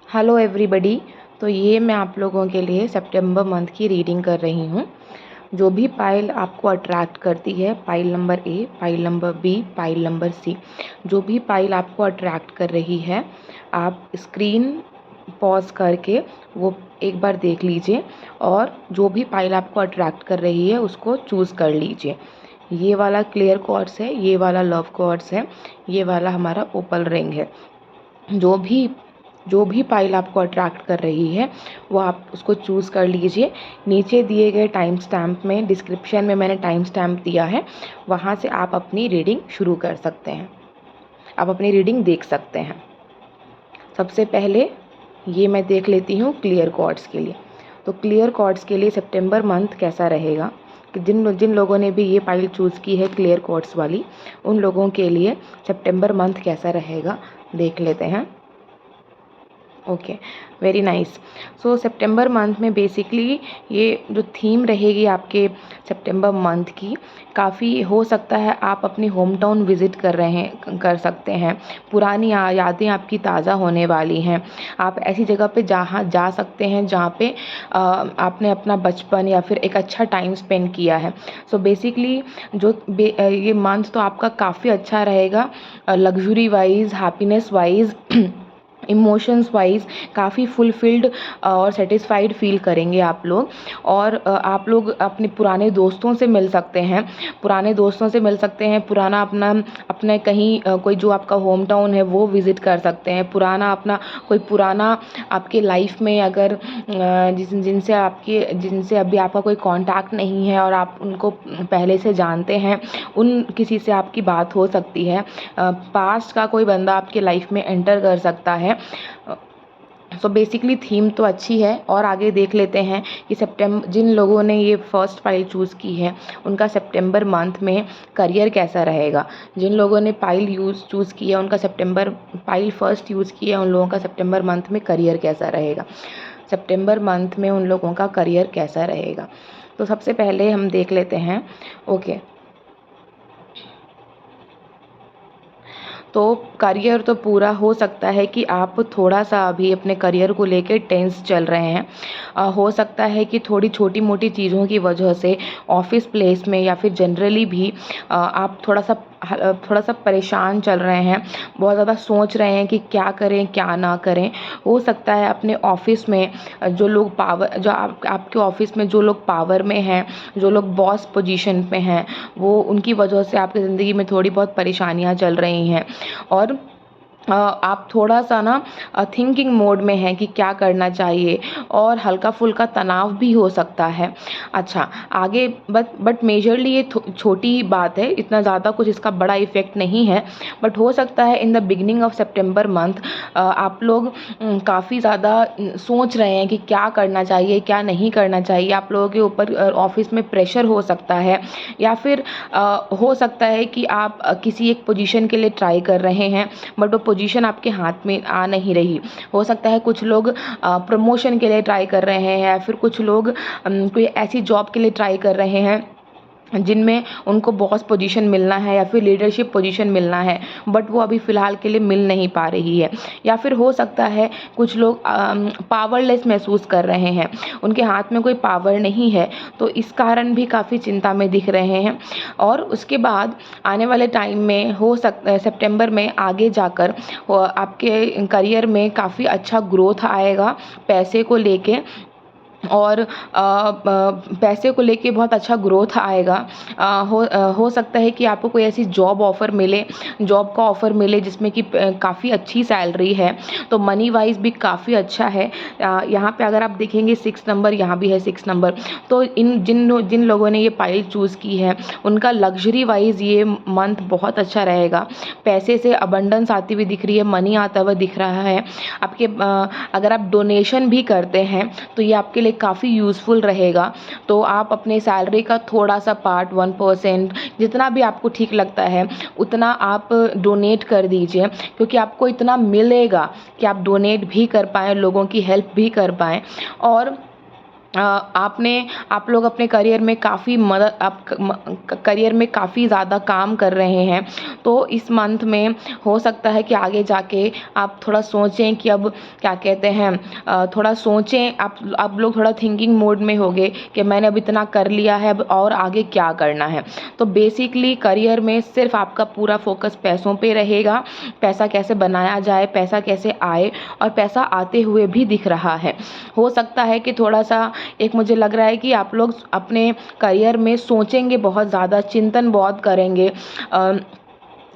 Hello everybody. तो ये मैं आप लोगों के लिए सितंबर मंथ की रीडिंग कर रही हूँ। जो भी पाइल आपको अट्रैक्ट करती है, pile number A, pile number B, pile number C, जो भी पाइल आपको अट्रैक्ट कर रही है, आप स्क्रीन पॉज करके वो एक बार देख लीजिए और जो भी पाइल आपको अट्रैक्ट कर रही है उसको चूज़ कर लीजिए। ये वाला क्लियर क्वार्ट्ज है, ये वाला लव क्वार्ट्ज है, ये वाला हमारा ओपल रिंग है। जो भी पाइल आपको अट्रैक्ट कर रही है वो आप उसको चूज़ कर लीजिए। नीचे दिए गए टाइम स्टैम्प में, डिस्क्रिप्शन में मैंने टाइम स्टैम्प दिया है, वहाँ से आप अपनी रीडिंग शुरू कर सकते हैं, आप अपनी रीडिंग देख सकते हैं। सबसे पहले ये मैं देख लेती हूँ क्लियर कॉर्ड्स के लिए। तो क्लियर कॉर्ड्स के लिए सितंबर मंथ कैसा रहेगा, कि जिन जिन लोगों ने भी ये पाइल चूज़ की है क्लियर कॉर्ड्स वाली, उन लोगों के लिए सितंबर मंथ कैसा रहेगा देख लेते हैं। Okay, very nice. सो सितंबर मंथ में बेसिकली ये जो थीम रहेगी आपके सितंबर मंथ की, काफ़ी हो सकता है आप अपनी होम टाउन विज़िट कर सकते हैं। पुरानी यादें आपकी ताज़ा होने वाली हैं। आप ऐसी जगह पे जहाँ जा सकते हैं जहाँ पे आपने अपना बचपन या फिर एक अच्छा टाइम स्पेंड किया है। सो बेसिकली ये मंथ तो आपका काफ़ी अच्छा रहेगा, luxury wise, happiness wise, emotions wise काफ़ी फुलफिल्ड और सेटिस्फाइड फील करेंगे आप लोग। और आप लोग अपने पुराने दोस्तों से मिल सकते हैं, पुराना अपने कहीं कोई जो आपका होम टाउन है वो विज़िट कर सकते हैं। पुराना आपके लाइफ में अगर जिनसे अभी आपका कोई कांटेक्ट नहीं है और आप उनको पहले से जानते हैं, उन किसी से आपकी बात हो सकती है। पास्ट का कोई बंदा आपके लाइफ में एंटर कर सकता है। सो बेसिकली थीम तो अच्छी है। और आगे देख लेते हैं कि जिन लोगों ने ये फर्स्ट फाइल चूज़ की है उनका सितंबर मंथ में करियर कैसा रहेगा। जिन लोगों ने चूज़ की है उनका पाइल फर्स्ट यूज़ की है, उन लोगों का सितंबर मंथ में करियर कैसा रहेगा। सितंबर मंथ में उन लोगों का करियर कैसा रहेगा, तो सबसे पहले हम देख लेते हैं। ओके, तो करियर तो पूरा हो सकता है कि आप थोड़ा सा अभी अपने करियर को लेके टेंस चल रहे हैं। हो सकता है कि थोड़ी छोटी मोटी चीज़ों की वजह से ऑफिस प्लेस में या फिर जनरली भी आप थोड़ा सा परेशान चल रहे हैं, बहुत ज़्यादा सोच रहे हैं कि क्या करें क्या ना करें। हो सकता है अपने ऑफिस में आपके ऑफिस में जो लोग पावर में हैं, जो लोग बॉस पोजीशन पे हैं, वो उनकी वजह से आपकी ज़िंदगी में थोड़ी बहुत परेशानियाँ चल रही हैं। और आप थोड़ा सा ना थिंकिंग मोड में हैं कि क्या करना चाहिए, और हल्का फुल्का तनाव भी हो सकता है। अच्छा, आगे बट मेजरली ये छोटी बात है, इतना ज़्यादा कुछ इसका बड़ा इफ़ेक्ट नहीं है। बट हो सकता है in the beginning of September month आप लोग काफ़ी ज़्यादा सोच रहे हैं कि क्या करना चाहिए क्या नहीं करना चाहिए। आप लोगों के ऊपर ऑफिस में प्रेशर हो सकता है, या फिर हो सकता है कि आप किसी एक पोजीशन के लिए ट्राई कर रहे हैं बट वो पोजीशन आपके हाथ में आ नहीं रही। हो सकता है कुछ लोग प्रमोशन के लिए ट्राई कर रहे हैं, या फिर कुछ लोग कोई ऐसी जॉब के लिए ट्राई कर रहे हैं जिनमें उनको बॉस पोजीशन मिलना है या फिर लीडरशिप पोजीशन मिलना है, बट वो अभी फ़िलहाल के लिए मिल नहीं पा रही है। या फिर हो सकता है कुछ लोग पावरलेस महसूस कर रहे हैं, उनके हाथ में कोई पावर नहीं है, तो इस कारण भी काफ़ी चिंता में दिख रहे हैं। और उसके बाद आने वाले टाइम में हो सकता है सितंबर में आगे जाकर आपके करियर में काफ़ी अच्छा ग्रोथ आएगा पैसे को लेके, और पैसे को लेके बहुत अच्छा ग्रोथ आएगा। हो सकता है कि आपको कोई ऐसी जॉब का ऑफ़र मिले जिसमें कि काफ़ी अच्छी सैलरी है, तो मनी वाइज भी काफ़ी अच्छा है। यहाँ पे अगर आप देखेंगे 6 नंबर, यहाँ भी है 6 नंबर, तो जिन लोगों ने ये पाइल चूज़ की है उनका लग्जरी वाइज ये मंथ बहुत अच्छा रहेगा। पैसे से अबंडेंस आती हुई दिख रही है, मनी आता हुआ दिख रहा है आपके। अगर आप डोनेशन भी करते हैं तो ये आपके लिए काफ़ी यूज़फुल रहेगा। तो आप अपने सैलरी का थोड़ा सा पार्ट 1% जितना भी आपको ठीक लगता है उतना आप डोनेट कर दीजिए, क्योंकि आपको इतना मिलेगा कि आप डोनेट भी कर पाएँ, लोगों की हेल्प भी कर पाएँ। और आप लोग अपने करियर में काफ़ी मदद आप करियर में काफ़ी ज़्यादा काम कर रहे हैं, तो इस मंथ में हो सकता है कि आगे जाके आप थोड़ा सोचें कि अब क्या कहते हैं, थोड़ा सोचें, आप लोग थोड़ा थिंकिंग मोड में होंगे कि मैंने अब इतना कर लिया है, अब और आगे क्या करना है। तो बेसिकली करियर में सिर्फ आपका पूरा फोकस पैसों पे रहेगा, पैसा कैसे बनाया जाए, पैसा कैसे आए, और पैसा आते हुए भी दिख रहा है। हो सकता है कि थोड़ा सा एक मुझे लग रहा है कि आप लोग अपने करियर में सोचेंगे बहुत ज़्यादा, चिंतन बहुत करेंगे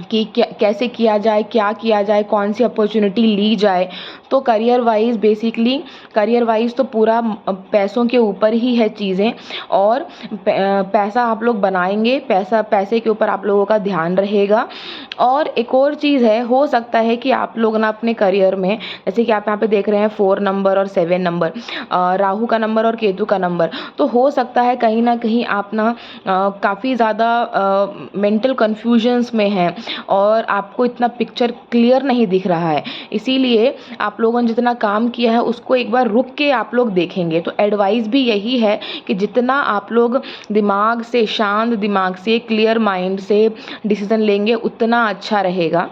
कि कैसे किया जाए, क्या किया जाए, कौन सी अपॉर्चुनिटी ली जाए। तो करियर वाइज तो पूरा पैसों के ऊपर ही है चीज़ें, और पैसा आप लोग बनाएंगे, पैसे के ऊपर आप लोगों का ध्यान रहेगा। और एक और चीज़ है, हो सकता है कि आप लोग ना अपने करियर में, जैसे कि आप यहाँ पे देख रहे हैं 4 नंबर और 7 नंबर, राहु का नंबर और केतु का नंबर, तो हो सकता है कहीं ना कहीं आप ना काफ़ी ज़्यादा मेंटल कन्फ्यूजन्स में हैं और आपको इतना पिक्चर क्लियर नहीं दिख रहा है। इसीलिए आप लोगों ने जितना काम किया है उसको एक बार रुक के आप लोग देखेंगे। तो एडवाइस भी यही है कि जितना आप लोग दिमाग से, शांत दिमाग से, क्लियर माइंड से डिसीजन लेंगे उतना अच्छा रहेगा।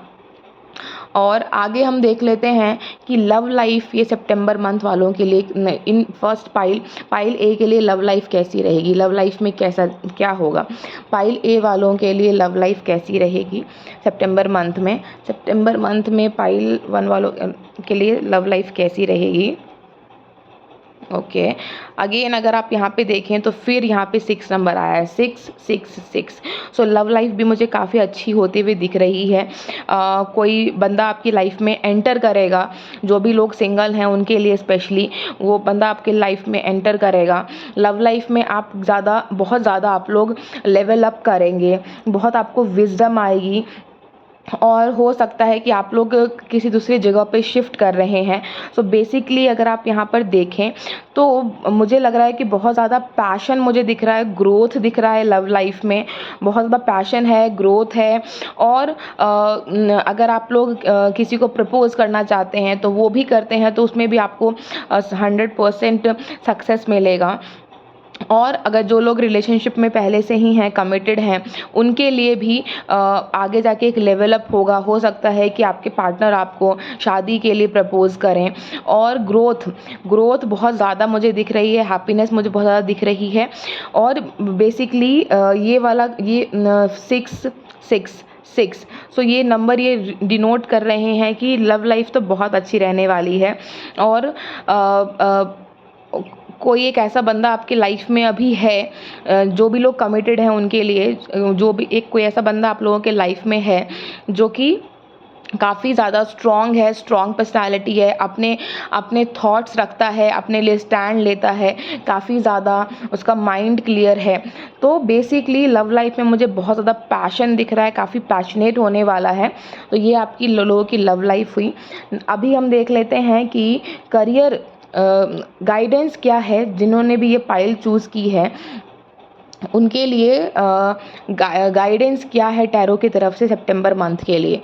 और आगे हम देख लेते हैं कि लव लाइफ ये सितंबर मंथ वालों के लिए इन फर्स्ट पाइल ए के लिए लव लाइफ कैसी रहेगी, लव लाइफ में कैसा क्या होगा। पाइल ए वालों के लिए लव लाइफ कैसी रहेगी सितंबर मंथ में पाइल 1 वालों के लिए लव लाइफ कैसी रहेगी। ओके, अगेन अगर आप यहाँ पे देखें तो फिर यहाँ पे 6 नंबर आया है, 666। सो लव लाइफ भी मुझे काफ़ी अच्छी होती हुई दिख रही है। कोई बंदा आपकी लाइफ में एंटर करेगा, जो भी लोग सिंगल हैं उनके लिए स्पेशली वो बंदा आपके लाइफ में एंटर करेगा। लव लाइफ में आप बहुत ज़्यादा आप लोग लेवल अप करेंगे, बहुत आपको विजडम आएगी, और हो सकता है कि आप लोग किसी दूसरी जगह पे शिफ्ट कर रहे हैं। सो बेसिकली अगर आप यहाँ पर देखें तो मुझे लग रहा है कि बहुत ज़्यादा पैशन मुझे दिख रहा है, ग्रोथ दिख रहा है लव लाइफ में, बहुत ज़्यादा पैशन है, ग्रोथ है। और अगर आप लोग किसी को प्रपोज करना चाहते हैं तो वो भी करते हैं, तो उसमें भी आपको 100% सक्सेस मिलेगा। और अगर जो लोग रिलेशनशिप में पहले से ही हैं, कमिटेड हैं, उनके लिए भी आगे जाके एक लेवल अप होगा। हो सकता है कि आपके पार्टनर आपको शादी के लिए प्रपोज करें। और ग्रोथ बहुत ज़्यादा मुझे दिख रही है, हैप्पीनेस मुझे बहुत ज़्यादा दिख रही है। और बेसिकली ये 666, सो ये नंबर ये डिनोट कर रहे हैं कि लव लाइफ तो बहुत अच्छी रहने वाली है। और कोई एक ऐसा बंदा आपकी लाइफ में अभी है, जो भी लोग कमिटेड हैं उनके लिए, कोई ऐसा बंदा आप लोगों के लाइफ में है जो कि काफ़ी ज़्यादा स्ट्रॉन्ग है, स्ट्रॉन्ग पर्सनालिटी है, अपने थॉट्स रखता है, अपने लिए स्टैंड लेता है, काफ़ी ज़्यादा उसका माइंड क्लियर है। तो बेसिकली लव लाइफ में मुझे बहुत ज़्यादा पैशन दिख रहा है, काफ़ी पैशनेट होने वाला है। तो ये आपकी लोगों की लव लाइफ हुई। अभी हम देख लेते हैं कि करियर गाइडेंस क्या है। जिन्होंने भी ये पाइल चूज़ की है उनके लिए गाइडेंस क्या है टैरो की तरफ से सितंबर मंथ के लिए,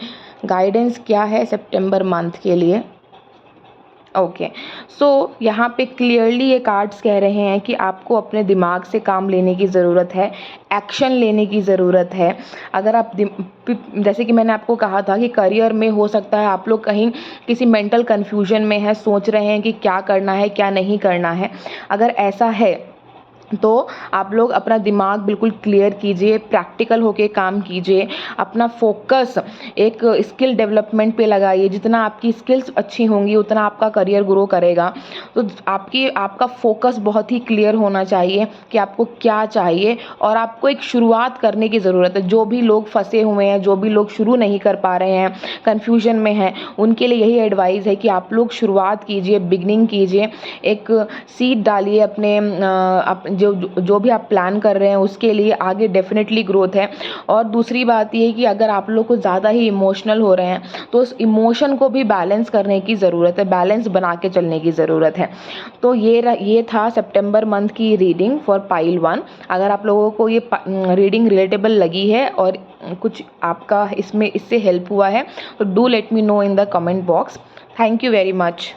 गाइडेंस क्या है सितंबर मंथ के लिए। ओके, सो यहाँ पे क्लियरली ये कार्ड्स कह रहे हैं कि आपको अपने दिमाग से काम लेने की ज़रूरत है, एक्शन लेने की ज़रूरत है। अगर आप जैसे कि मैंने आपको कहा था कि करियर में हो सकता है आप लोग कहीं किसी मेंटल कन्फ्यूजन में हैं, सोच रहे हैं कि क्या करना है क्या नहीं करना है। अगर ऐसा है तो आप लोग अपना दिमाग बिल्कुल क्लियर कीजिए, प्रैक्टिकल होके काम कीजिए, अपना फोकस एक स्किल डेवलपमेंट पे लगाइए। जितना आपकी स्किल्स अच्छी होंगी उतना आपका करियर ग्रो करेगा। तो आपका फोकस बहुत ही क्लियर होना चाहिए कि आपको क्या चाहिए, और आपको एक शुरुआत करने की ज़रूरत है। जो भी लोग फंसे हुए हैं, जो भी लोग शुरू नहीं कर पा रहे हैं, कन्फ्यूजन में हैं, उनके लिए यही एडवाइस है कि आप लोग शुरुआत कीजिए, बिगनिंग कीजिए, एक सीड डालिए अपने जो भी आप प्लान कर रहे हैं उसके लिए। आगे डेफिनेटली ग्रोथ है। और दूसरी बात ये है कि अगर आप लोग को ज़्यादा ही इमोशनल हो रहे हैं तो उस इमोशन को भी बैलेंस करने की ज़रूरत है, बैलेंस बना के चलने की ज़रूरत है। तो ये था सितंबर मंथ की रीडिंग फॉर पाइल 1। अगर आप लोगों को ये रीडिंग रिलेटेबल लगी है और कुछ आपका इससे हेल्प हुआ है तो do let me know in the comment box. Thank you very much.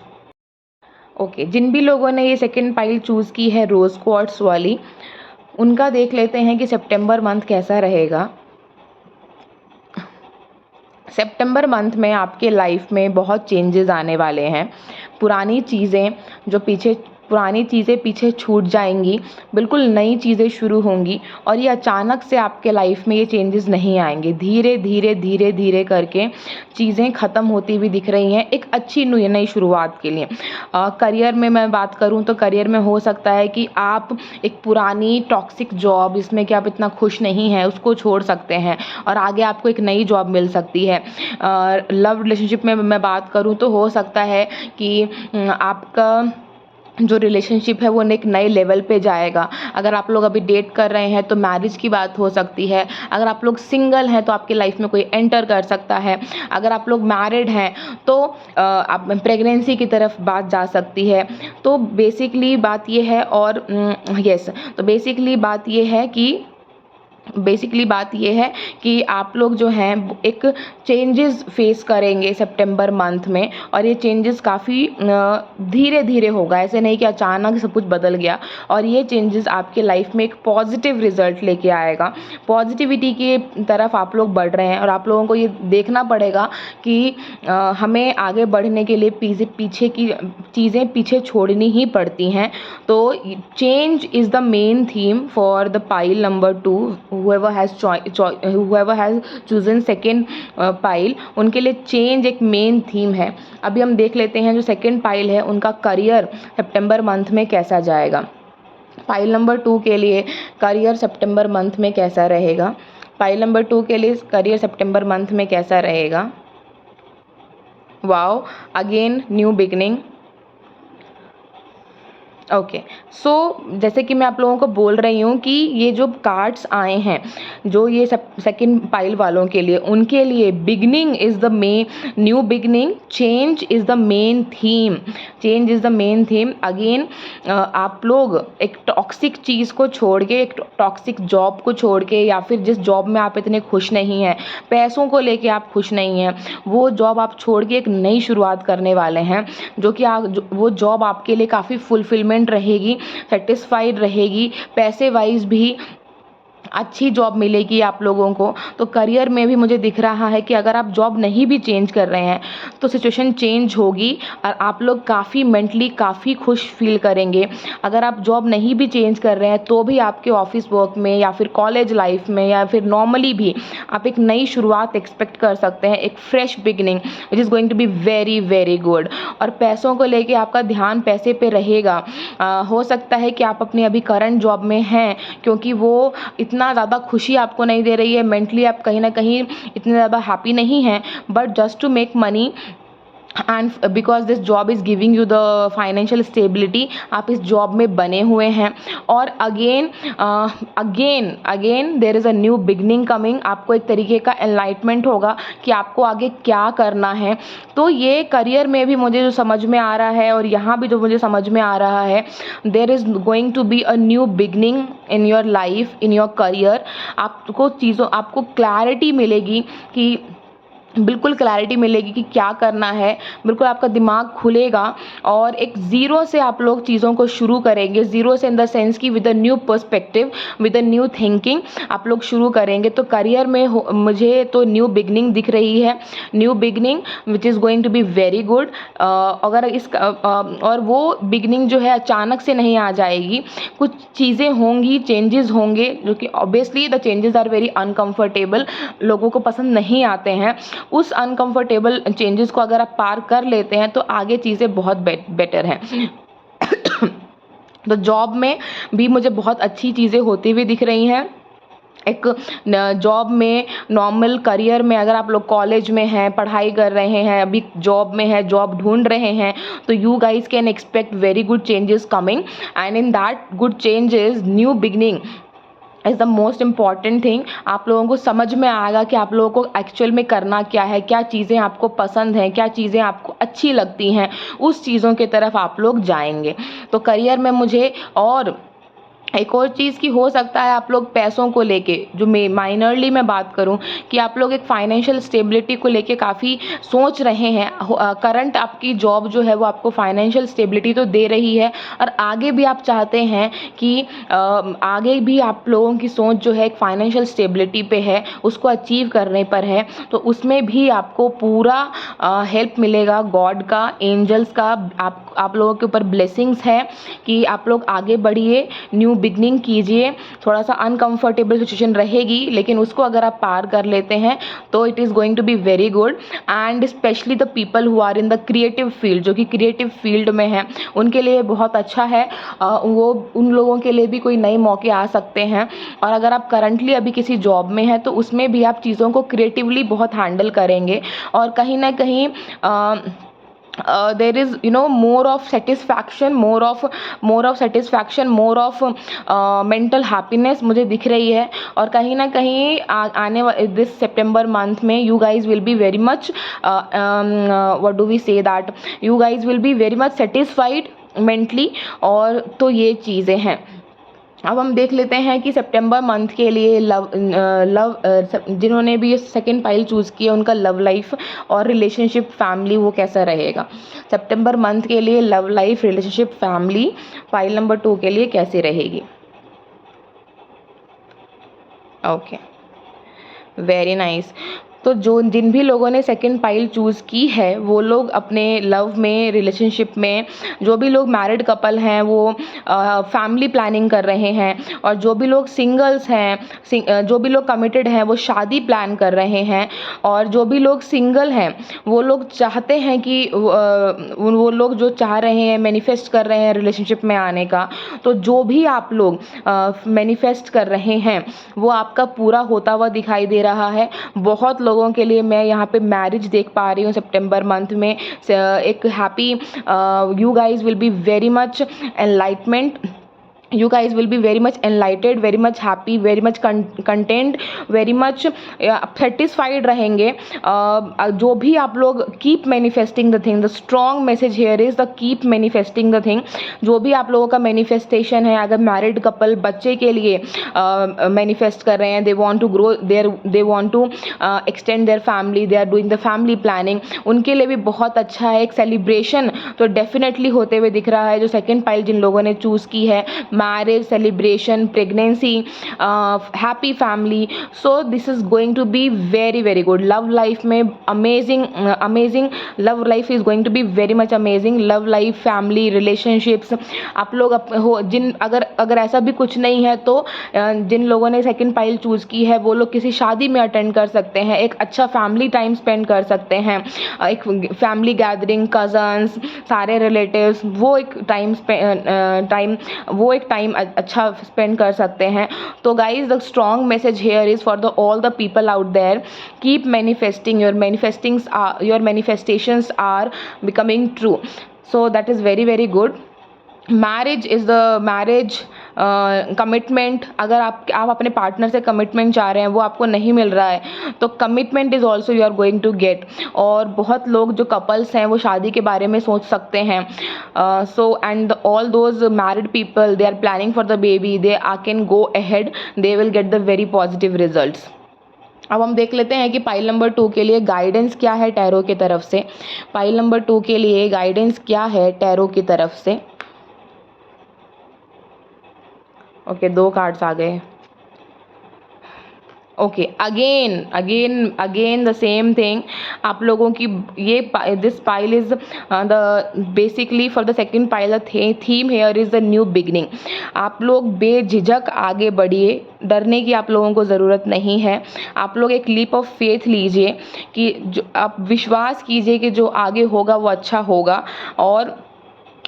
Okay, जिन भी लोगों ने ये सेकंड पाइल चूज़ की है रोज़ क्वार्ट्स वाली, उनका देख लेते हैं कि सितंबर मंथ कैसा रहेगा। सितंबर मंथ में आपके लाइफ में बहुत चेंजेस आने वाले हैं। पुरानी चीज़ें पीछे छूट जाएंगी, बिल्कुल नई चीज़ें शुरू होंगी और ये अचानक से आपके लाइफ में ये चेंजेस नहीं आएंगे। धीरे धीरे धीरे धीरे करके चीज़ें ख़त्म होती हुई दिख रही हैं एक अच्छी नई शुरुआत के लिए। करियर में मैं बात करूँ तो करियर में हो सकता है कि आप एक पुरानी टॉक्सिक जॉब जिसमें कि आप इतना खुश नहीं हैं उसको छोड़ सकते हैं और आगे आपको एक नई जॉब मिल सकती है। लव रिलेशनशिप में मैं बात करूँ तो हो सकता है कि आपका जो रिलेशनशिप है वो एक नए लेवल पे जाएगा। अगर आप लोग अभी डेट कर रहे हैं तो मैरिज की बात हो सकती है। अगर आप लोग सिंगल हैं तो आपके लाइफ में कोई एंटर कर सकता है। अगर आप लोग मैरिड हैं तो आप प्रेगनेंसी की तरफ बात जा सकती है। तो बेसिकली बात ये है और बेसिकली बात ये है कि आप लोग जो हैं एक चेंजेस फेस करेंगे सितंबर मंथ में और ये चेंजेस काफ़ी धीरे धीरे होगा। ऐसे नहीं कि अचानक सब कुछ बदल गया और ये चेंजेस आपके लाइफ में एक पॉजिटिव रिजल्ट लेके आएगा। पॉजिटिविटी की तरफ आप लोग बढ़ रहे हैं और आप लोगों को ये देखना पड़ेगा कि हमें आगे बढ़ने के लिए पीछे की चीज़ें पीछे छोड़नी ही पड़ती हैं। तो change is the main theme for the pile number 2। whoever has chosen second pile, उनके लिए चेंज एक मेन थीम है। अभी हम देख लेते हैं जो सेकेंड पाइल है उनका करियर सितंबर मंथ में कैसा जाएगा। पाइल नंबर 2 के लिए करियर सितंबर मंथ में कैसा रहेगा। पाइल नंबर 2 के लिए करियर सितंबर मंथ में कैसा रहेगा। Wow, again new beginning. Okay, so जैसे कि मैं आप लोगों को बोल रही हूँ कि ये जो कार्ड्स आए हैं जो ये सेकंड पाइल वालों के लिए, उनके लिए beginning is the main, new beginning, change is the main theme. Change is the main theme. Again आप लोग एक टॉक्सिक चीज़ को छोड़ के, एक टॉक्सिक जॉब को छोड़ के, या फिर जिस जॉब में आप इतने खुश नहीं हैं, पैसों को लेके आप खुश नहीं हैं, वो जॉब आप छोड़ के एक नई शुरुआत करने वाले हैं जो कि वो जॉब आपके लिए काफ़ी फुलफिलमेंट रहेगी, सेटिस्फाइड रहेगी, पैसे वाइज भी अच्छी जॉब मिलेगी आप लोगों को। तो करियर में भी मुझे दिख रहा है कि अगर आप जॉब नहीं भी चेंज कर रहे हैं तो सिचुएशन चेंज होगी और आप लोग काफ़ी मेंटली काफ़ी खुश फील करेंगे। अगर आप जॉब नहीं भी चेंज कर रहे हैं तो भी आपके ऑफिस वर्क में या फिर कॉलेज लाइफ में या फिर नॉर्मली भी आप एक नई शुरुआत एक्सपेक्ट कर सकते हैं, एक fresh beginning which is going to be very very good. और पैसों को लेके आपका ध्यान पैसे पे रहेगा। हो सकता है कि आप अपनी अभी करंट जॉब में हैं क्योंकि वो इतना ज़्यादा खुशी आपको नहीं दे रही है, मेंटली आप कहीं ना कहीं इतने ज़्यादा हैप्पी नहीं हैं, but just to make money and because this job is giving you the financial stability, आप इस जॉब में बने हुए हैं। और again there is a new beginning coming. आपको एक तरीके का एनलाइटमेंट होगा कि आपको आगे क्या करना है। तो ये करियर में भी मुझे जो समझ में आ रहा है और यहाँ भी जो मुझे समझ में आ रहा है, there is going to be a new beginning in your life, in your career. आपको क्लैरिटी मिलेगी कि बिल्कुल क्लैरिटी मिलेगी कि क्या करना है, बिल्कुल आपका दिमाग खुलेगा और एक ज़ीरो से आप लोग चीज़ों को शुरू करेंगे। ज़ीरो से इन द सेंस कि with a new perspective, with a new thinking आप लोग शुरू करेंगे। तो करियर में मुझे तो न्यू बिगनिंग दिख रही है, new beginning which is going to be very good. और वो बिगनिंग जो है अचानक से नहीं आ जाएगी, कुछ चीज़ें होंगी, चेंजेस होंगे जो कि obviously the changes are very uncomfortable, लोगों को पसंद नहीं आते हैं। उस अनकंफर्टेबल चेंजेस को अगर आप पार कर लेते हैं तो आगे चीज़ें बहुत बेटर हैं। तो जॉब में भी मुझे बहुत अच्छी चीज़ें होती हुई दिख रही हैं। एक जॉब में, नॉर्मल करियर में, अगर आप लोग कॉलेज में हैं, पढ़ाई कर रहे हैं, अभी जॉब में हैं, जॉब ढूंढ रहे हैं, तो you guys can expect very good changes coming and in that good changes new beginning is the most important thing. आप लोगों को समझ में आएगा कि आप लोगों को एक्चुअल में करना क्या है, क्या चीज़ें आपको पसंद हैं, क्या चीज़ें आपको अच्छी लगती हैं, उस चीज़ों की तरफ आप लोग जाएंगे। तो करियर में मुझे और एक और चीज़ की हो सकता है आप लोग पैसों को लेके, जो माइनरली मैं बात करूं, कि आप लोग एक फाइनेंशियल स्टेबिलिटी को लेके काफ़ी सोच रहे हैं। करंट आपकी जॉब जो है वो आपको फाइनेंशियल स्टेबिलिटी तो दे रही है, और आगे भी आप चाहते हैं कि आगे भी आप लोगों की सोच जो है एक फाइनेंशियल स्टेबिलिटी पे है, उसको अचीव करने पर है। तो उसमें भी आपको पूरा हेल्प मिलेगा गॉड का, एंजल्स का। आप लोगों के ऊपर ब्लेसिंग्स है कि आप लोग आगे बढ़िए, न्यू बिगनिंग कीजिए। थोड़ा सा अनकंफर्टेबल सिचुएशन रहेगी, लेकिन उसको अगर आप पार कर लेते हैं तो it is going to be very good. And specially the people who are in the creative field, जो कि क्रिएटिव फील्ड में हैं, उनके लिए बहुत अच्छा है। वो उन लोगों के लिए भी कोई नए मौके आ सकते हैं। और अगर आप करंटली अभी किसी जॉब में हैं तो उसमें भी आप चीज़ों को क्रिएटिवली बहुत हैंडल करेंगे, और कहीं ना कहीं there is more of satisfaction, more of mental happiness मुझे दिख रही है। और कहीं ना कहीं आने दिस सितंबर मंथ में you guys will be very much what do we say that you guys will be very much satisfied mentally। और तो ये चीज़ें हैं। अब हम देख लेते हैं कि सितंबर मंथ के लिए जिन्होंने भी ये सेकंड पाइल चूज़ किया उनका लव लाइफ और रिलेशनशिप फैमिली वो कैसा रहेगा। सितंबर मंथ के लिए love life, relationship, family pile number 2 के लिए कैसी रहेगी। Okay, very nice. तो जिन भी लोगों ने सेकंड पाइल चूज़ की है वो लोग अपने लव में, रिलेशनशिप में, जो भी लोग मैरिड कपल हैं वो फैमिली प्लानिंग कर रहे हैं, और जो भी लोग सिंगल्स हैं, जो भी लोग कमिटेड हैं वो शादी प्लान कर रहे हैं, और जो भी लोग सिंगल हैं वो लोग चाहते हैं कि वो लोग जो चाह रहे हैं, मैनिफेस्ट कर रहे हैं रिलेशनशिप में आने का। तो जो भी आप लोग मैनिफेस्ट कर रहे हैं वो आपका पूरा होता हुआ दिखाई दे रहा है। बहुत लोगों के लिए मैं यहाँ पे मैरिज देख पा रही हूँ सितंबर मंथ में। एक happy, you guys will be very much enlightenment, you guys will be very much enlightened, very much happy, very much content, very much satisfied रहेंगे। जो भी आप लोग keep manifesting the thing, the strong message here is the keep manifesting the thing। जो भी आप लोगों का manifestation है, अगर married couple बच्चे के लिए manifest कर रहे हैं, they want to grow they want to extend their family, they are doing the family planning, उनके लिए भी बहुत अच्छा है। एक celebration तो definitely होते हुए दिख रहा है। जो second pile जिन लोगों ने choose की है, marriage, celebration, pregnancy, happy family, so this is going to be very very good. Love life में amazing love life is going to be very much amazing. Love life, family, relationships, आप लोग अगर ऐसा भी कुछ नहीं है तो जिन लोगों ने सेकंड पाइल चूज़ की है वो लोग किसी शादी में अटेंड कर सकते हैं, एक अच्छा फैमिली टाइम स्पेंड कर सकते हैं, एक फैमिली गैदरिंग, कज़न्स, सारे रिलेटिव्स, वो एक टाइम अच्छा स्पेंड कर सकते हैं। तो guys, the strong message here is for the all the people out there, keep manifesting, your manifestations are becoming true. So that is very very good. Marriage is the marriage commitment. अगर आप अपने partner से commitment चाह रहे हैं, वो आपको नहीं मिल रहा है, तो commitment is also you are going to get. और बहुत लोग जो कपल्स हैं वो शादी के बारे में सोच सकते हैं। So and all those married people, they are planning for the baby, they can go ahead, they will get the very positive results. अब हम देख लेते हैं कि पाइल नंबर 2 के लिए गाइडेंस क्या है टैरो की तरफ से। पाइल नंबर 2 के लिए गाइडेंस क्या है टैरो की तरफ से। ओके, 2 कार्ड्स आ गए। Okay, again the same thing. आप लोगों की ये this pile is the basically for the second pile the theme here is the new beginning. आप लोग बेझिझक आगे बढ़िए, डरने की आप लोगों को ज़रूरत नहीं है। आप लोग एक लीप ऑफ फेथ लीजिए कि जो आप विश्वास कीजिए कि जो आगे होगा वो अच्छा होगा, और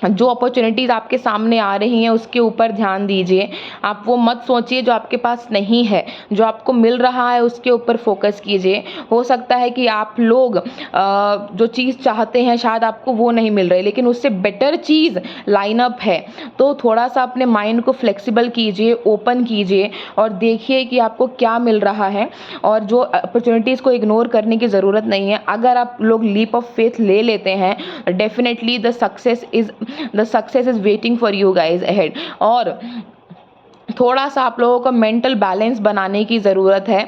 जो अपॉर्चुनिटीज़ आपके सामने आ रही हैं उसके ऊपर ध्यान दीजिए। आप वो मत सोचिए जो आपके पास नहीं है, जो आपको मिल रहा है उसके ऊपर फोकस कीजिए। हो सकता है कि आप लोग जो चीज़ चाहते हैं शायद आपको वो नहीं मिल रही, लेकिन उससे बेटर चीज़ लाइनअप है। तो थोड़ा सा अपने माइंड को फ्लेक्सिबल कीजिए, ओपन कीजिए, और देखिए कि आपको क्या मिल रहा है, और जो अपॉर्चुनिटीज़ को इग्नोर करने की ज़रूरत नहीं है। अगर आप लोग लीप ऑफ फेथ ले लेते हैं, definitely the success is waiting for you guys ahead. और थोड़ा-सा आप लोगों को मेंटल बैलेंस बनाने की ज़रूरत है।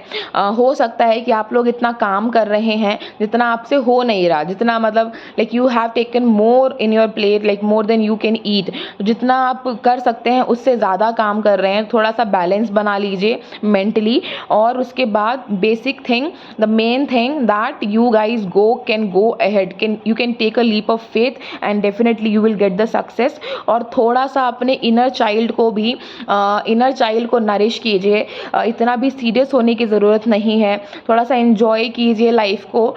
हो सकता है कि आप लोग इतना काम कर रहे हैं, जितना आपसे हो नहीं रहा, जितना मतलब like you have taken more in your plate, like more than you can eat. जितना आप कर सकते हैं उससे ज़्यादा काम कर रहे हैं, थोड़ा-सा बैलेंस बना लीजिए मेंटली। और उसके बाद basic thing, the main thing that you guys can go ahead, you can take a leap of faith and definitely you will get the success. और थोड़ा-सा अपने इनर चाइल्ड को नरिश कीजिए। इतना भी सीरियस होने की ज़रूरत नहीं है, थोड़ा-सा एन्जॉय कीजिए लाइफ को।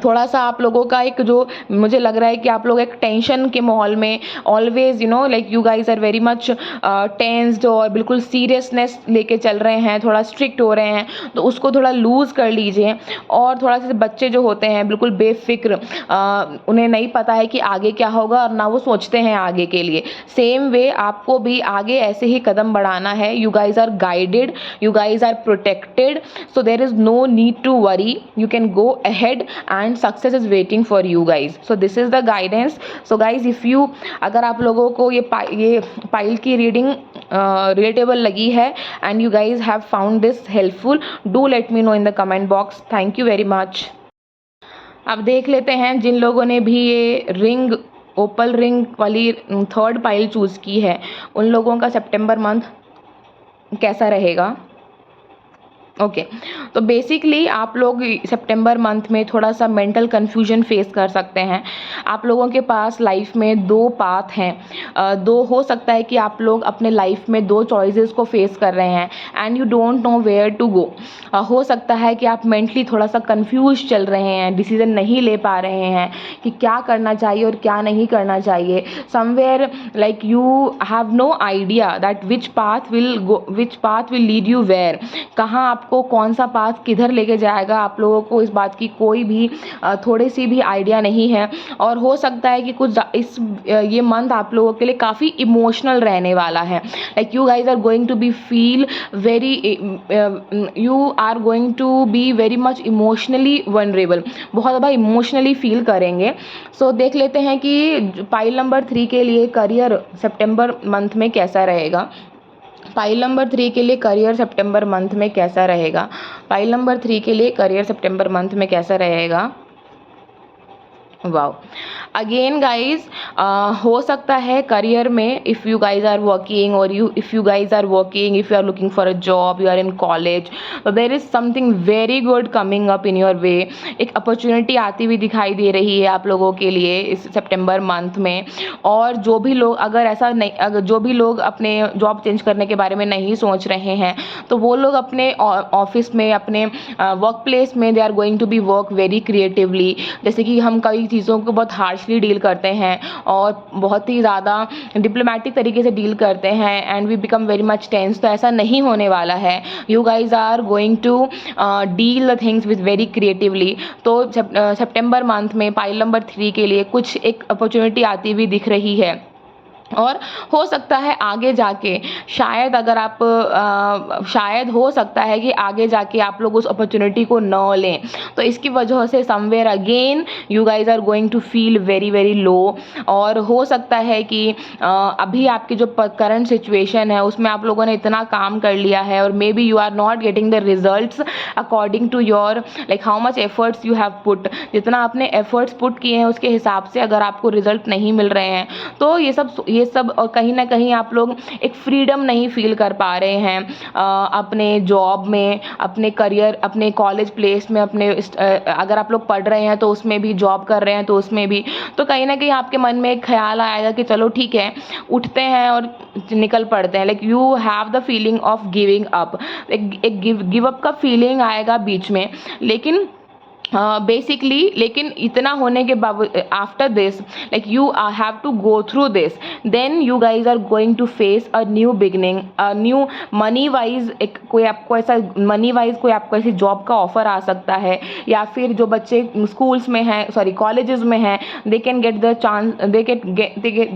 थोड़ा-सा आप लोगों का एक जो मुझे लग रहा है कि आप लोग एक टेंशन के माहौल में always like you guys are very much tensed और बिल्कुल सीरियसनेस लेके चल रहे हैं, थोड़ा स्ट्रिक्ट हो रहे हैं, तो उसको थोड़ा लूज़ कर लीजिए। और थोड़ा-सा बच्चे जो होते हैं बिल्कुल बेफ़िक्र, उन्हें नहीं पता है कि आगे क्या होगा और ना वो सोचते हैं आगे के लिए। सेम वे आपको भी आगे ऐसे ही कदम बढ़ाना है। You guys are guided, you guys are protected, so there is no need to worry, you can go ahead and success is waiting for you guys. So this is the guidance. So guys, if you अगर आप लोगों को ये pile की reading relatable लगी है and you guys have found this helpful, do let me know in the comment box. Thank you very much. अब देख लेते हैं जिन लोगों ने भी ये रिंग, ओपल रिंग वाली थर्ड पाइल चूज़ की है, उन लोगों का सितंबर मंथ कैसा रहेगा। ओके, तो बेसिकली आप लोग सितंबर मंथ में थोड़ा-सा मेंटल कन्फ्यूजन फेस कर सकते हैं। आप लोगों के पास लाइफ में 2 पाथ हैं। 2 हो सकता है कि आप लोग अपने लाइफ में 2 चॉइसेस को फेस कर रहे हैं and you don't know where to go. हो सकता है कि आप मेंटली थोड़ा-सा कन्फ्यूज़ चल रहे हैं, डिसीज़न नहीं ले पा रहे हैं कि क्या करना चाहिए और क्या नहीं करना चाहिए। Somewhere like you have no idea that which path will lead you where, कहाँ आपको कौन सा पाथ किधर लेके जाएगा, आप लोगों को इस बात की कोई भी थोड़ी सी भी आइडिया नहीं है। और हो सकता है कि ये मंथ आप लोगों के लिए काफ़ी इमोशनल रहने वाला है। Like you guys are going to be very much emotionally vulnerable, बहुत ज़्यादा इमोशनली फील करेंगे। सो देख लेते हैं कि पाइल नंबर 3 के लिए करियर सितंबर मंथ में कैसा रहेगा। पाइल नंबर 3 के लिए करियर सितंबर मंथ में कैसा रहेगा। पाइल नंबर 3 के लिए करियर सितंबर मंथ में कैसा रहेगा। वाओ, अगेन गाइज हो सकता है करियर में if you guys are working और if you are looking for a job, you are in college, तो there is something very good coming up in your way. एक अपॉर्चुनिटी आती हुई दिखाई दे रही है आप लोगों के लिए इस सितंबर मंथ में। और जो भी लोग अपने जॉब चेंज करने के बारे में नहीं सोच रहे हैं, तो वो लोग अपने ऑफिस में, अपने वर्क प्लेस में they are going to be work very creatively. जैसे कि हम कई चीज़ों को बहुत हार्शली डील करते हैं और बहुत ही ज़्यादा डिप्लोमेटिक तरीके से डील करते हैं and we become very much tense, तो ऐसा नहीं होने वाला है। You guys are going to deal the things with very creatively. तो सितंबर मंथ में पाइल नंबर 3 के लिए कुछ एक अपॉर्चुनिटी आती हुई दिख रही है। और हो सकता है आगे जाके शायद हो सकता है कि आगे जाके आप लोग उस अपॉर्चुनिटी को न लें, तो इसकी वजह से somewhere again you guys are going to feel very very low. और हो सकता है कि अभी आपकी जो करंट सिचुएशन है उसमें आप लोगों ने इतना काम कर लिया है और maybe you are not getting the results according to your like how much efforts you have put. जितना आपने एफर्ट्स पुट किए हैं उसके हिसाब से अगर आपको रिजल्ट नहीं मिल रहे हैं, तो ये सब और कहीं ना कहीं आप लोग एक फ्रीडम नहीं फील कर पा रहे हैं अपने जॉब में, अपने करियर, अपने कॉलेज प्लेस में, अगर आप लोग पढ़ रहे हैं तो उसमें भी, जॉब कर रहे हैं तो उसमें भी। तो कहीं ना कहीं आपके मन में एक ख्याल आएगा कि चलो ठीक है, उठते हैं और निकल पड़ते हैं। Like you have the feeling of giving up, एक गिव अप का फीलिंग आएगा बीच में। लेकिन लेकिन इतना होने के बावजूद after this like you have to go through this, then you guys are going to face a new beginning, a new money wise. कोई आपको ऐसी जॉब का ऑफर आ सकता है, या फिर जो बच्चे स्कूल्स में हैं, सॉरी कॉलेजेस में हैं, they can get the chance, they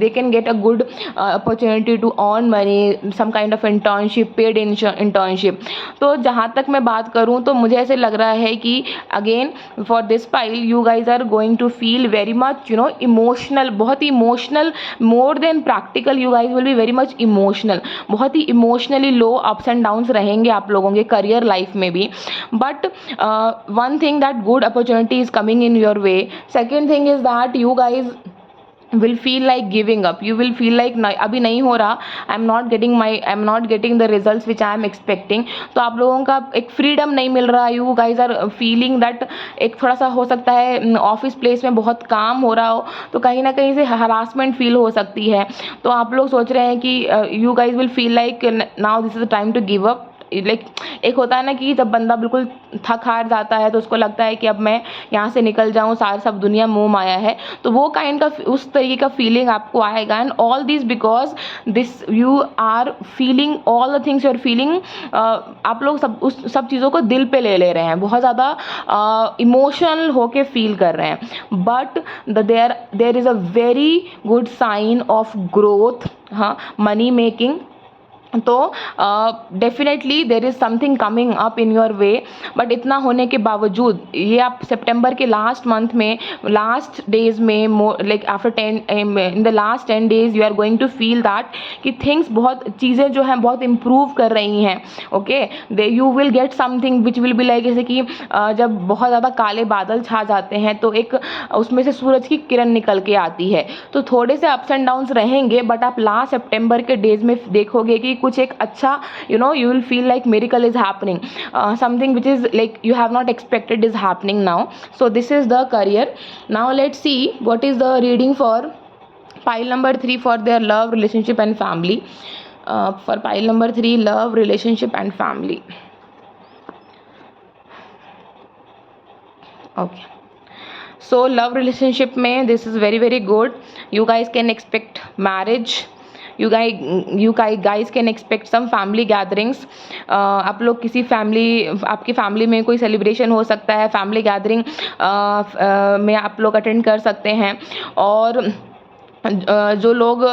can get a good opportunity to earn money, some kind of internship, paid internship. तो जहाँ तक मैं बात करूँ तो मुझे ऐसे लग रहा है कि again for this pile you guys are going to feel very much emotional, बहुत ही emotional, more than practical. You guys will be very much emotional, बहुत ही emotionally low ups and downs रहेंगे आप लोगों के करियर लाइफ में भी। But one thing that good opportunity is coming in your way. Second thing is that you guys will feel like giving up. You will feel like अभी नहीं हो रहा, I'm not getting the results which I am expecting. तो आप लोगों का एक freedom नहीं मिल रहा, you guys are feeling that एक थोड़ा सा हो सकता है ऑफिस प्लेस में बहुत काम हो रहा हो तो कहीं ना कहीं से हरासमेंट फील हो सकती है। तो आप लोग सोच रहे हैं कि you guys will feel like now this is the time to give up. Like एक होता है ना कि जब बंदा बिल्कुल थक हार जाता है तो उसको लगता है कि अब मैं यहाँ से निकल जाऊँ, सारी सब दुनिया मोह माया है, तो वो काइंड का उस तरीके का फीलिंग आपको आएगा। And all this because this you are feeling all the things you are feeling. आप लोग सब चीज़ों को दिल पे ले रहे हैं, बहुत ज़्यादा इमोशनल होके फील कर रहे हैं। But there is a very good sign of growth, हाँ, मनी मेकिंग। तो definitely there is something coming up in your way. बट इतना होने के बावजूद ये आप सितंबर के लास्ट मंथ में, लास्ट डेज में, like after 10 in the last 10 days you are going to feel that कि थिंग्स, बहुत चीज़ें जो हैं बहुत इम्प्रूव कर रही हैं। Okay, they you will get something which will be like, जैसे कि जब बहुत ज़्यादा काले बादल छा जाते हैं तो एक उसमें से सूरज की किरण निकल के आती है। तो थोड़े से अप्स एंड डाउन्स रहेंगे, बट आप लास्ट सितंबर के डेज में देखोगे कि कुछ एक अच्छा, you will feel like miracle is happening, something which is like you have not expected is happening now. So this is the career. Now let's see what is the reading for pile number 3 for their love, relationship and family. For pile number 3, love, relationship and family. Okay, so love relationship में this is very very good. You guys can expect marriage. You guys can expect some family gatherings. आप लोग किसी आपकी family में कोई celebration हो सकता है, फैमिली गैदरिंग में आप लोग अटेंड कर सकते हैं। और जो लोग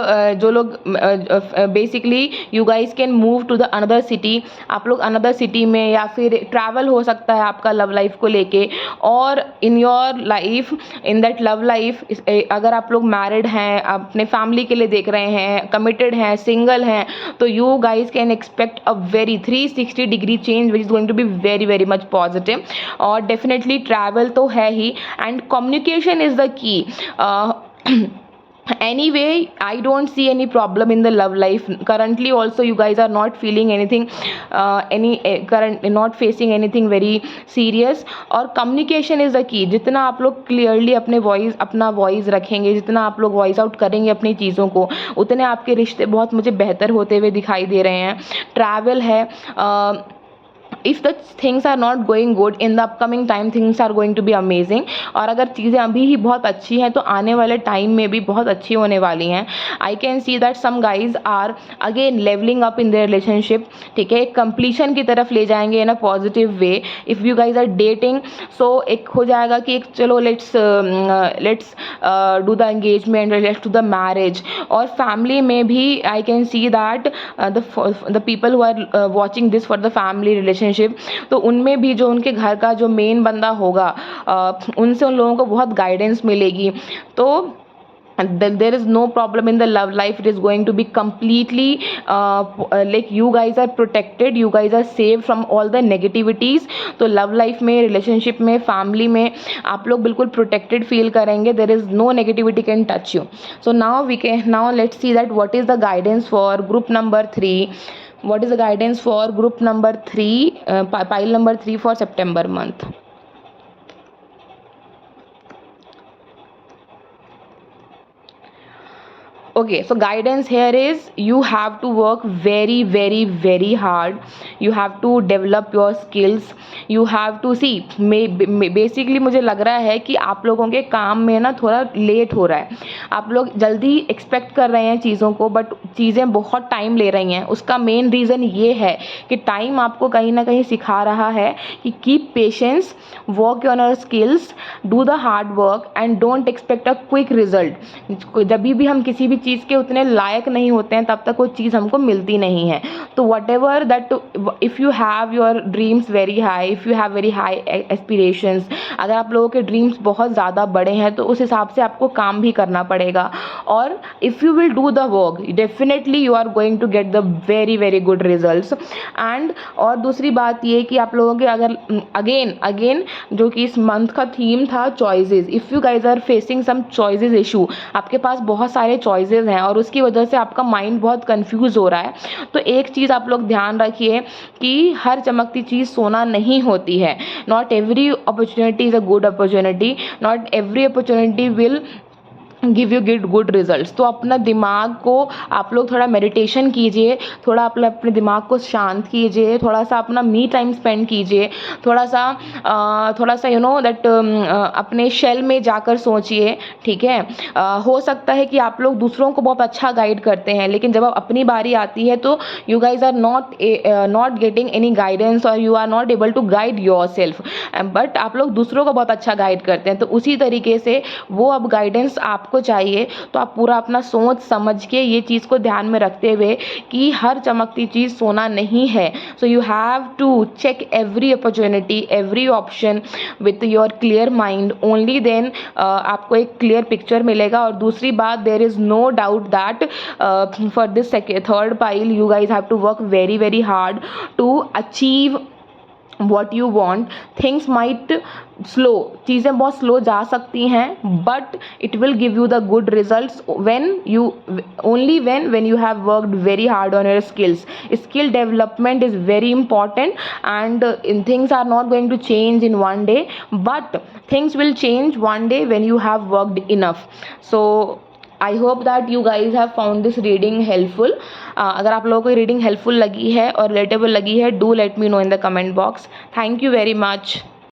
basically you guys can move to the another city, आप लोग अनदर सिटी में, या फिर ट्रैवल हो सकता है आपका लव लाइफ को लेके। और इन your life, in that love life, अगर आप लोग मैरिड हैं, अपने फैमिली के लिए देख रहे हैं, कमिटेड हैं, सिंगल हैं, तो you guys can expect a very 360 degree change which is going to be very very much positive. और डेफिनेटली ट्रैवल तो है ही, and communication is the key. Anyway, I don't see any problem in the love life currently. Also, you guys are not feeling anything, not facing anything very serious. और communication is the key. जितना आप लोग clearly अपना voice रखेंगे, जितना आप लोग voice out करेंगे अपनी चीज़ों को, उतने आपके रिश्ते बहुत मुझे बेहतर होते हुए दिखाई दे रहे हैं। ट्रैवल है, if the things are not going good in the upcoming time, things are going to be amazing. और अगर चीज़ें अभी ही बहुत अच्छी हैं तो आने वाले टाइम में भी बहुत अच्छी होने वाली हैं। I can see that some guys are again leveling up in their relationship. ठीक है, एक completion की तरफ ले जाएंगे in a positive way. If you guys are dating, so एक हो जाएगा कि एक चलो let's do the engagement, let's do the marriage. और family में भी I can see that the people who are watching this for the family relationship, तो उनमें भी जो उनके घर का जो मेन बंदा होगा, उनसे उन लोगों को बहुत गाइडेंस मिलेगी। तो there is no problem in the love life. It is going to be completely like you guys are protected, you guys are saved from all the negativities. तो love life में, relationship में, family में आप लोग बिल्कुल protected feel करेंगे. There is no negativity can touch you. So now let's see that what is the guidance for group number 3. What is the guidance for group number 3, pile number 3 for September month? Okay, so guidance here is you have to work very very very hard. You have to develop your skills. You have to see, basically मुझे लग रहा है कि आप लोगों के काम में ना थोड़ा लेट हो रहा है। आप लोग जल्दी एक्सपेक्ट कर रहे हैं चीज़ों को, बट चीज़ें बहुत टाइम ले रही हैं। उसका मेन रीज़न ये है कि टाइम आपको कहीं ना कहीं सिखा रहा है कि keep patience, work on your skills, do the hard work and don't expect a quick result. जब भी हम किसी भी चीज़ चीज़ के उतने लायक नहीं होते हैं तब तक वो चीज़ हमको मिलती नहीं है। तो whatever that, if you have your dreams very high, if you have very high aspirations, अगर आप लोगों के ड्रीम्स बहुत ज़्यादा बड़े हैं तो उस हिसाब से आपको काम भी करना पड़ेगा। और if you will do the work, definitely you are going to get the very very good results. And और दूसरी बात ये कि आप लोगों के अगर अगेन जो कि इस मंथ का थीम था choices, if you guys are facing some choices issue, आपके पास बहुत सारे चॉइसेस हैं और उसकी वजह से आपका माइंड बहुत कंफ्यूज हो रहा है, तो एक चीज़ आप लोग ध्यान रखिए कि हर चमकती चीज़ सोना नहीं होती है। Not every opportunity is a good opportunity, not every opportunity will give you good results. तो अपना दिमाग को आप लोग थोड़ा मेडिटेशन कीजिए, थोड़ा अपने दिमाग को शांत कीजिए, थोड़ा सा अपना मी टाइम स्पेंड कीजिए, थोड़ा सा यू नो दैट अपने शेल में जाकर सोचिए, ठीक है। हो सकता है कि आप लोग दूसरों को बहुत अच्छा गाइड करते हैं, लेकिन जब अपनी बारी आती है तो you guys are not getting any guidance और you are not able to guide yourself, but आप लोग दूसरों को बहुत अच्छा गाइड करते हैं। तो उसी तरीके से वो अब गाइडेंस आपको चाहिए, तो आप पूरा अपना सोच समझ के ये चीज़ को ध्यान में रखते हुए कि हर चमकती चीज़ सोना नहीं है। So you have to check every opportunity, every option with your clear mind, only then आपको एक क्लियर पिक्चर मिलेगा। और दूसरी बात, there is no doubt that for this third pile you guys have to work very very hard to achieve what you want. Things might slow, चीज़ें बहुत slow जा सकती हैं, but it will give you the good results when you only when you have worked very hard on your skills. Skill development is very important, and things are not going to change in one day, but things will change one day when you have worked enough. So I hope that you guys have found this reading helpful. अगर आप लोगों को reading helpful लगी है और relatable लगी है, do let me know in the comment box. Thank you very much.